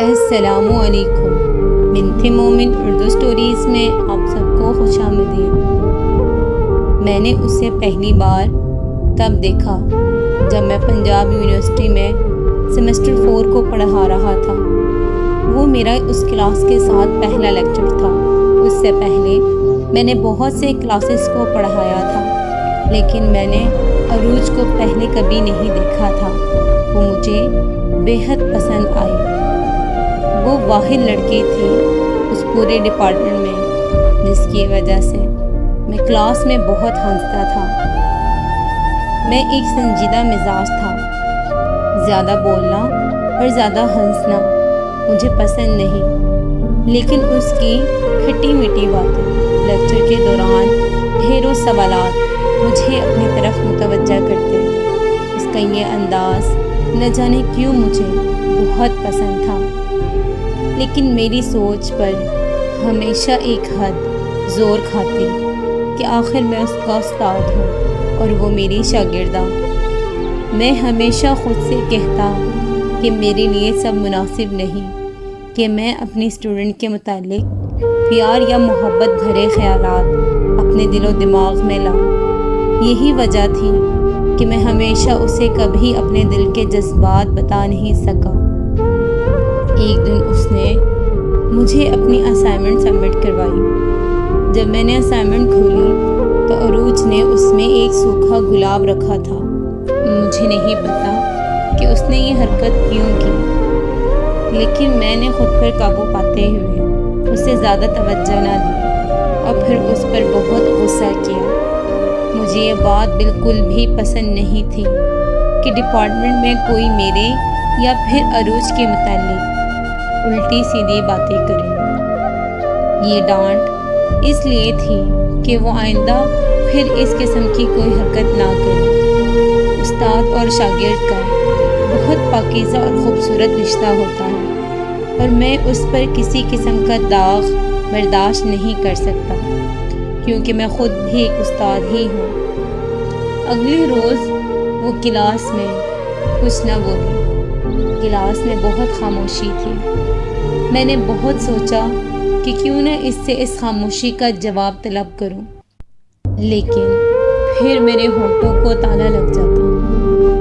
السلام علیکم۔ بنت مومن اردو سٹوریز میں آپ سب کو خوش آمدید۔ میں نے اسے پہلی بار تب دیکھا جب میں پنجاب یونیورسٹی میں سیمسٹر 4 کو پڑھا رہا تھا۔ وہ میرا اس کلاس کے ساتھ پہلا لیکچر تھا۔ اس سے پہلے میں نے بہت سے کلاسز کو پڑھایا تھا، لیکن میں نے عروج کو پہلے کبھی نہیں دیکھا تھا۔ وہ مجھے بے حد پسند آئی۔ وہ واحد لڑکی تھی اس پورے ڈپارٹمنٹ میں جس کی وجہ سے میں کلاس میں بہت ہنستا تھا۔ میں ایک سنجیدہ مزاج تھا۔ زیادہ بولنا اور زیادہ ہنسنا مجھے پسند نہیں، لیکن اس کی کھٹی میٹھی باتیں لیکچر کے دوران ڈھیروں سوالات مجھے اپنی طرف متوجہ کرتے۔ اس کا یہ انداز نہ جانے کیوں مجھے بہت پسند تھا، لیکن میری سوچ پر ہمیشہ ایک حد زور کھاتی کہ آخر میں اس کا استاد ہوں اور وہ میری شاگردہ۔ میں ہمیشہ خود سے کہتا کہ میرے لیے سب مناسب نہیں کہ میں اپنی اسٹوڈنٹ کے متعلق پیار یا محبت بھرے خیالات اپنے دل و دماغ میں لاؤں۔ یہی وجہ تھی کہ میں ہمیشہ اسے کبھی اپنے دل کے جذبات بتا نہیں سکا۔ ایک دن اس نے مجھے اپنی اسائنمنٹ سبمٹ کروائی۔ جب میں نے اسائنمنٹ کھولی تو عروج نے اس میں ایک سوکھا گلاب رکھا تھا۔ مجھے نہیں پتا کہ اس نے یہ حرکت کیوں کی، لیکن میں نے خود پر قابو پاتے ہوئے اسے زیادہ توجہ نہ دی اور پھر اس پر بہت غصہ کیا۔ مجھے یہ بات بالکل بھی پسند نہیں تھی کہ ڈپارٹمنٹ میں کوئی میرے یا پھر عروج کے متعلق الٹی سیدھی باتیں کریں۔ یہ ڈانٹ اس لیے تھی کہ وہ آئندہ پھر اس قسم کی کوئی حرکت نہ کرے۔ استاد اور شاگرد کا بہت پاکیزہ اور خوبصورت رشتہ ہوتا ہے اور میں اس پر کسی قسم کا داغ برداشت نہیں کر سکتا، کیونکہ میں خود بھی ایک استاد ہی ہوں۔ اگلے روز وہ کلاس میں کچھ نہ بولی۔ کلاس میں بہت خاموشی تھی۔ میں نے بہت سوچا کہ کیوں نہ اس سے اس خاموشی کا جواب طلب کروں، لیکن پھر میرے ہونٹوں کو تالا لگ جاتا۔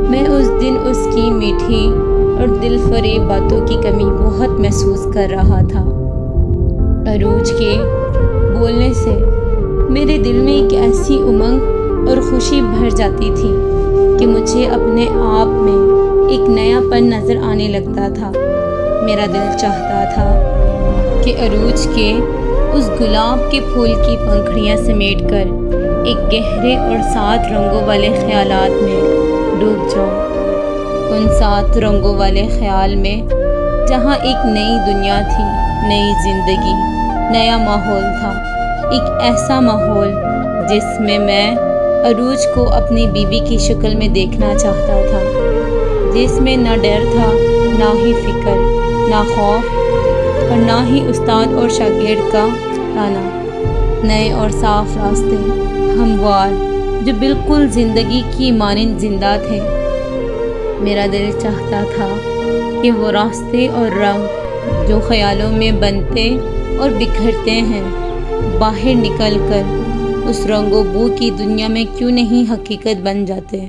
میں اس دن اس کی میٹھی اور دل فریب باتوں کی کمی بہت محسوس کر رہا تھا۔ عروج کے بولنے سے میرے دل میں ایک ایسی امنگ اور خوشی بھر جاتی تھی کہ مجھے اپنے آپ میں ایک نیا پن نظر آنے لگتا تھا۔ میرا دل چاہتا تھا کہ عروج کے اس گلاب کے پھول کی پنکھڑیاں سمیٹ کر ایک گہرے اور 7 رنگوں والے خیالات میں ڈوب جاؤں۔ ان 7 رنگوں والے خیال میں جہاں ایک نئی دنیا تھی، نئی زندگی، نیا ماحول تھا، ایک ایسا ماحول جس میں عروج کو اپنی بیوی کی شکل میں دیکھنا چاہتا تھا، جس میں نہ ڈر تھا، نہ ہی فکر، نہ خوف اور نہ ہی استاد اور شاگرد کا تانا۔ نئے اور صاف راستے، ہموار، جو بالکل زندگی کی مانند زندہ تھے۔ میرا دل چاہتا تھا کہ وہ راستے اور رنگ جو خیالوں میں بنتے اور بکھرتے ہیں، باہر نکل کر اس رنگ و بو کی دنیا میں کیوں نہیں حقیقت بن جاتے۔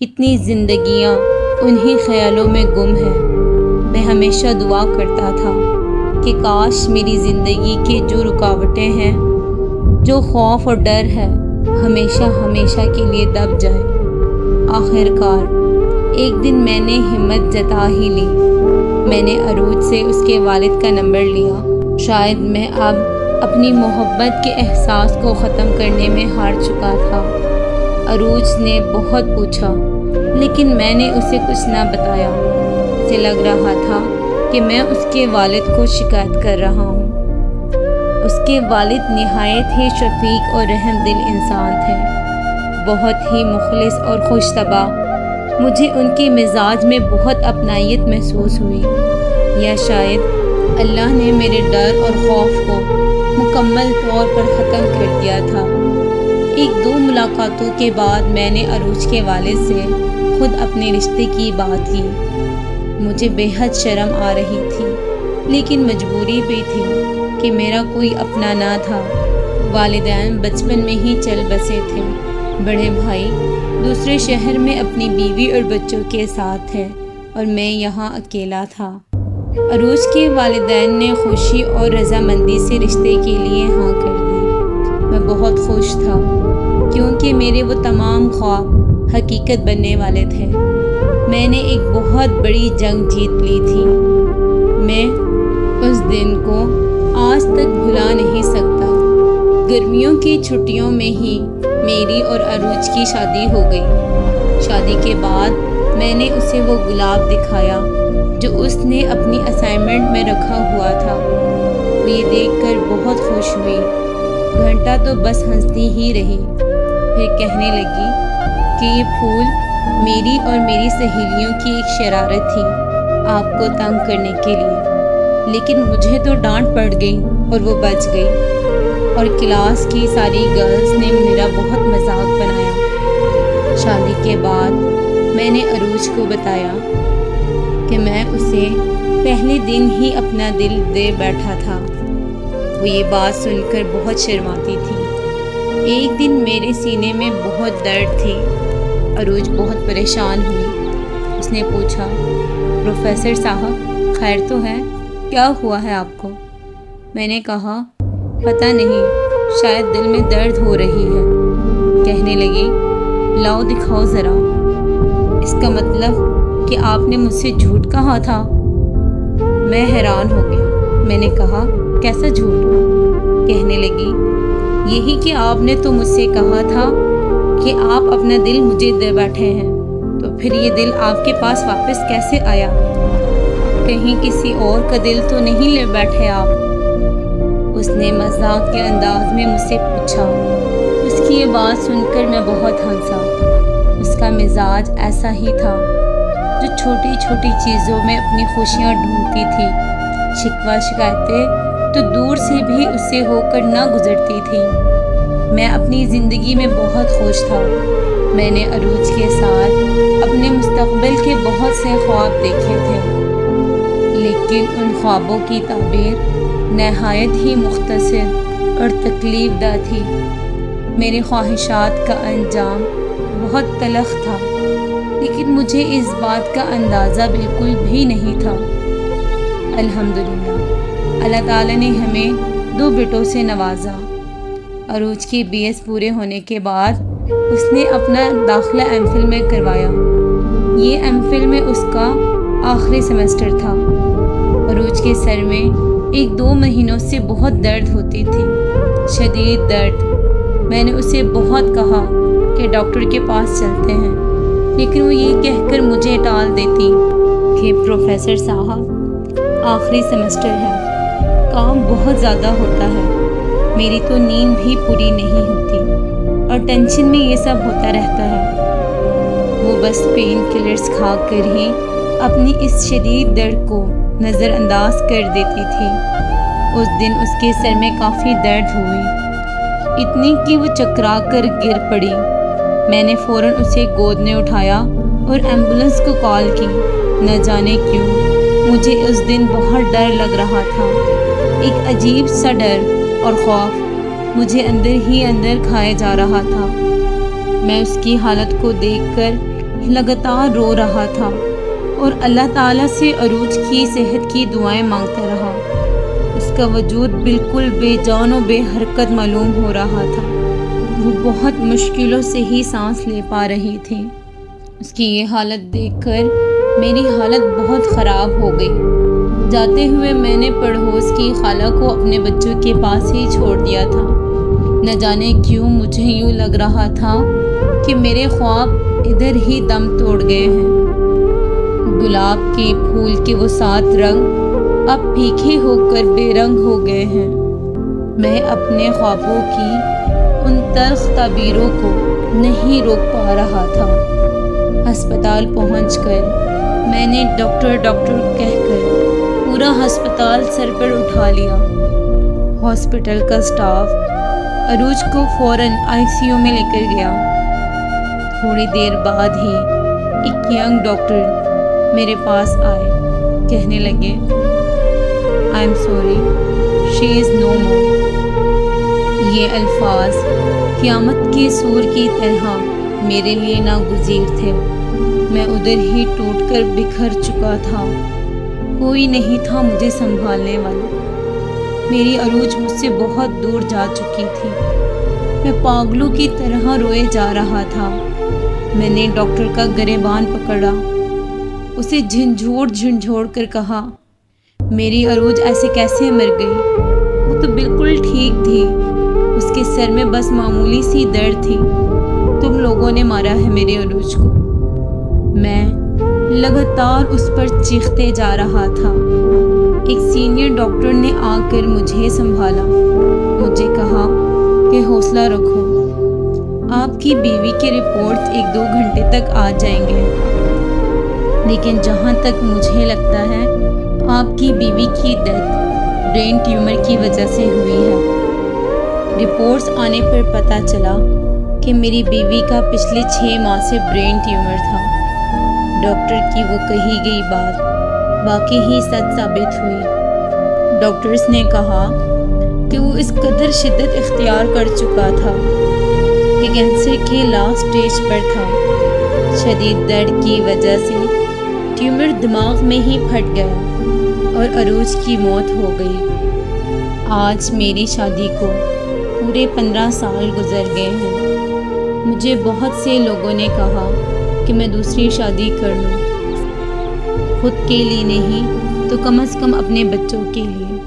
کتنی زندگیاں انہی خیالوں میں گم ہیں۔ میں ہمیشہ دعا کرتا تھا کہ کاش میری زندگی کے جو رکاوٹیں ہیں، جو خوف اور ڈر ہے، ہمیشہ ہمیشہ کے لیے دب جائے۔ آخر کار ایک دن میں نے ہمت جتا ہی لی۔ میں نے عروج سے اس کے والد کا نمبر لیا۔ شاید میں اب اپنی محبت کے احساس کو ختم کرنے میں ہار چکا تھا۔ عروج نے بہت پوچھا، لیکن میں نے اسے کچھ نہ بتایا۔ اسے لگ رہا تھا کہ میں اس کے والد کو شکایت کر رہا ہوں۔ اس کے والد نہایت ہی شفیق اور رحم دل انسان تھے، بہت ہی مخلص اور خوش طبع۔ مجھے ان کے مزاج میں بہت اپنائیت محسوس ہوئی، یا شاید اللہ نے میرے ڈر اور خوف کو مکمل طور پر ختم کر دیا تھا۔ 1-2 ملاقاتوں کے بعد میں نے عروج کے والد سے خود اپنے رشتے کی بات کی۔ مجھے بے حد شرم آ رہی تھی، لیکن مجبوری بھی تھی کہ میرا کوئی اپنا نہ تھا۔ والدین بچپن میں ہی چل بسے تھے، بڑے بھائی دوسرے شہر میں اپنی بیوی اور بچوں کے ساتھ تھے اور میں یہاں اکیلا تھا۔ عروج کے والدین نے خوشی اور رضامندی سے رشتے کے لیے ہاں کر دی۔ میں بہت خوش تھا کیونکہ میرے وہ تمام خواب حقیقت بننے والے تھے۔ میں نے ایک بہت بڑی جنگ جیت لی تھی۔ میں اس دن کو آج تک بھلا نہیں سکتا۔ گرمیوں کی چھٹیوں میں ہی میری اور عروج کی شادی ہو گئی۔ شادی کے بعد میں نے اسے وہ گلاب دکھایا جو اس نے اپنی اسائنمنٹ میں رکھا ہوا تھا۔ وہ یہ دیکھ کر بہت خوش ہوئی، گھنٹہ تو بس ہنستی ہی رہی، پھر کہنے لگی کہ یہ پھول میری اور میری سہیلیوں کی ایک شرارت تھی آپ کو تنگ کرنے کے لیے، لیکن مجھے تو ڈانٹ پڑ گئی اور وہ بچ گئی، اور کلاس کی ساری گرلز نے میرا بہت مذاق بنایا۔ شادی کے بعد میں نے عروج کو بتایا کہ میں اسے پہلے دن ہی اپنا دل دے بیٹھا تھا۔ وہ یہ بات سن کر بہت شرماتی تھی۔ ایک دن میرے سینے میں بہت درد تھی۔ عروج بہت پریشان ہوئی۔ اس نے پوچھا، پروفیسر صاحب خیر تو ہے؟ کیا ہوا ہے آپ کو؟ میں نے کہا، پتہ نہیں، شاید دل میں درد ہو رہی ہے۔ کہنے لگی، لاؤ دکھاؤ ذرا۔ اس کا مطلب کہ آپ نے مجھ سے جھوٹ کہا تھا؟ میں حیران ہو گیا۔ میں نے کہا، کیسا جھوٹ؟ کہنے لگی، یہی کہ آپ نے تو مجھ سے کہا تھا کہ آپ اپنا دل مجھے دے بیٹھے ہیں، تو پھر یہ دل آپ کے پاس واپس کیسے آیا؟ کہیں کسی اور کا دل تو نہیں لے بیٹھے آپ؟ اس نے مذاق کے انداز میں مجھ سے پوچھا۔ اس کی یہ بات سن کر میں بہت ہنسا۔ اس کا مزاج ایسا ہی تھا جو چھوٹی چھوٹی چیزوں میں اپنی خوشیاں ڈھونڈتی تھی۔ شکوہ شکایتیں تو دور سے بھی اس سے ہو کر نہ گزرتی تھی۔ میں اپنی زندگی میں بہت خوش تھا۔ میں نے عروج کے ساتھ اپنے مستقبل کے بہت سے خواب دیکھے تھے، لیکن ان خوابوں کی تعبیر نہایت ہی مختصر اور تکلیف دہ تھی۔ میرے خواہشات کا انجام بہت تلخ تھا، لیکن مجھے اس بات کا اندازہ بالکل بھی نہیں تھا۔ الحمدللہ، اللہ تعالیٰ نے ہمیں 2 بیٹوں سے نوازا۔ عروج کی BS پورے ہونے کے بعد اس نے اپنا داخلہ MPhil میں کروایا۔ یہ MPhil میں اس کا آخری سیمسٹر تھا۔ عروج کے سر میں 1-2 مہینوں سے بہت درد ہوتی تھی، شدید درد۔ میں نے اسے بہت کہا کہ ڈاکٹر کے پاس چلتے ہیں، لیکن وہ یہ کہہ کر مجھے ٹال دیتی کہ پروفیسر صاحب آخری سیمسٹر ہے، کام بہت زیادہ ہوتا ہے، میری تو نیند بھی پوری نہیں ہوتی، اور ٹینشن میں یہ سب ہوتا رہتا ہے۔ وہ بس پین کلرز کھا کر ہی اپنی اس شدید درد کو نظر انداز کر دیتی تھی۔ اس دن اس کے سر میں کافی درد ہوئی، اتنی کہ وہ چکرا کر گر پڑی۔ میں نے فوراً اسے گود میں اٹھایا اور ایمبولنس کو کال کی۔ نہ جانے کیوں مجھے اس دن بہت ڈر لگ رہا تھا۔ ایک عجیب سا ڈر اور خوف مجھے اندر ہی اندر کھائے جا رہا تھا۔ میں اس کی حالت کو دیکھ کر لگاتار رو رہا تھا اور اللہ تعالیٰ سے عروج کی صحت کی دعائیں مانگتا رہا۔ اس کا وجود بالکل بے جان و بے حرکت معلوم ہو رہا تھا۔ وہ بہت مشکلوں سے ہی سانس لے پا رہی تھی۔ اس کی یہ حالت دیکھ کر میری حالت بہت خراب ہو گئی۔ جاتے ہوئے میں نے پڑوس کی خالہ کو اپنے بچوں کے پاس ہی چھوڑ دیا تھا۔ نہ جانے کیوں مجھے یوں لگ رہا تھا کہ میرے خواب ادھر ہی دم توڑ گئے ہیں۔ گلاب کے پھول کے وہ 7 رنگ اب پھیکے ہو کر بے رنگ ہو گئے ہیں۔ میں اپنے خوابوں کی ان تلخ تعبیروں کو نہیں روک پا رہا تھا۔ ہسپتال پہنچ کر میں نے ڈاکٹر کہہ کر پورا ہسپتال سر پر اٹھا لیا۔ ہاسپٹل کا سٹاف عروج کو فوراً ICU میں لے کر گیا۔ تھوڑی دیر بعد ہی ایک ینگ ڈاکٹر میرے پاس آئے، کہنے لگے آئی ایم سوری شی از نو مور۔ یہ الفاظ قیامت کے سور کی طرح میرے لیے ناگزیر تھے۔ میں ادھر ہی ٹوٹ کر بکھر چکا تھا، کوئی نہیں تھا مجھے سنبھالنے والا۔ میری عروج مجھ سے بہت دور جا چکی تھی، میں پاگلوں کی طرح روئے جا رہا تھا۔ میں نے ڈاکٹر کا گریبان پکڑا، اسے جھنجھوڑ کر کہا میری عروج ایسے کیسے مر گئی؟ وہ تو بالکل ٹھیک تھی، اس کے سر میں بس معمولی سی درد تھی، تم لوگوں نے مارا ہے میری عروج کو۔ میں لگاتار اس پر چیختے جا رہا تھا۔ ایک سینئر ڈاکٹر نے آ کر مجھے سنبھالا، مجھے کہا کہ حوصلہ رکھو، آپ کی بیوی کے رپورٹس 1-2 گھنٹے تک آ جائیں گے، لیکن جہاں تک مجھے لگتا ہے آپ کی بیوی کی ڈیتھ برین ٹیومر کی وجہ سے ہوئی ہے۔ رپورٹس آنے پر پتہ چلا کہ میری بیوی کا پچھلے 6 ماہ سے برین ٹیومر تھا۔ ڈاکٹر کی وہ کہی گئی بات واقعی ہی سچ ثابت ہوئی۔ ڈاکٹرز نے کہا کہ وہ اس قدر شدت اختیار کر چکا تھا کہ کینسر کے لاسٹ سٹیج پر تھا۔ شدید درد کی وجہ سے ٹیومر دماغ میں ہی پھٹ گیا اور عروج کی موت ہو گئی۔ آج میری شادی کو پورے 15 سال گزر گئے ہیں۔ مجھے بہت سے لوگوں نے کہا کہ میں دوسری شادی کر لوں، خود کے لیے نہیں تو کم از کم اپنے بچوں کے لیے،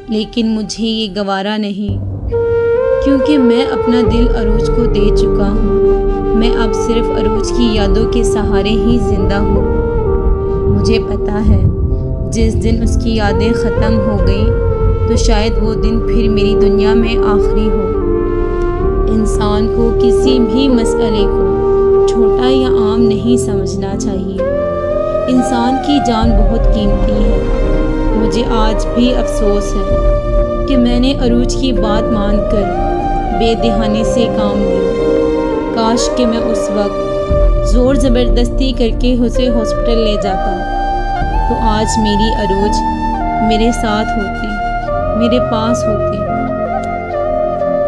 لیکن مجھے یہ گوارا نہیں، کیونکہ میں اپنا دل عروج کو دے چکا ہوں۔ میں اب صرف عروج کی یادوں کے سہارے ہی زندہ ہوں۔ مجھے پتا ہے جس دن اس کی یادیں ختم ہو گئیں تو شاید وہ دن پھر میری دنیا میں آخری ہو۔ انسان کو کسی بھی مسئلے کو چھوٹا یا عام نہیں سمجھنا چاہیے۔ انسان کی جان بہت قیمتی ہے۔ مجھے آج بھی افسوس ہے کہ میں نے عروج کی بات مان کر بے دہانی سے کام لیا۔ کاش کہ میں اس وقت زور زبردستی کر کے اسے ہاسپٹل لے جاتا تو آج میری عروج میرے ساتھ ہوتی، میرے پاس ہوتی۔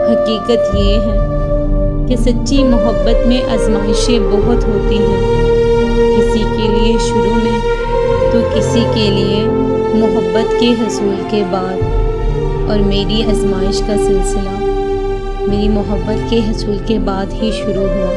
حقیقت یہ ہے کہ سچی محبت میں آزمائشیں بہت ہوتی ہیں، کسی کے لیے شروع میں تو کسی کے لیے محبت کے حصول کے بعد، اور میری آزمائش کا سلسلہ میری محبت کے حصول کے بعد ہی شروع ہوا۔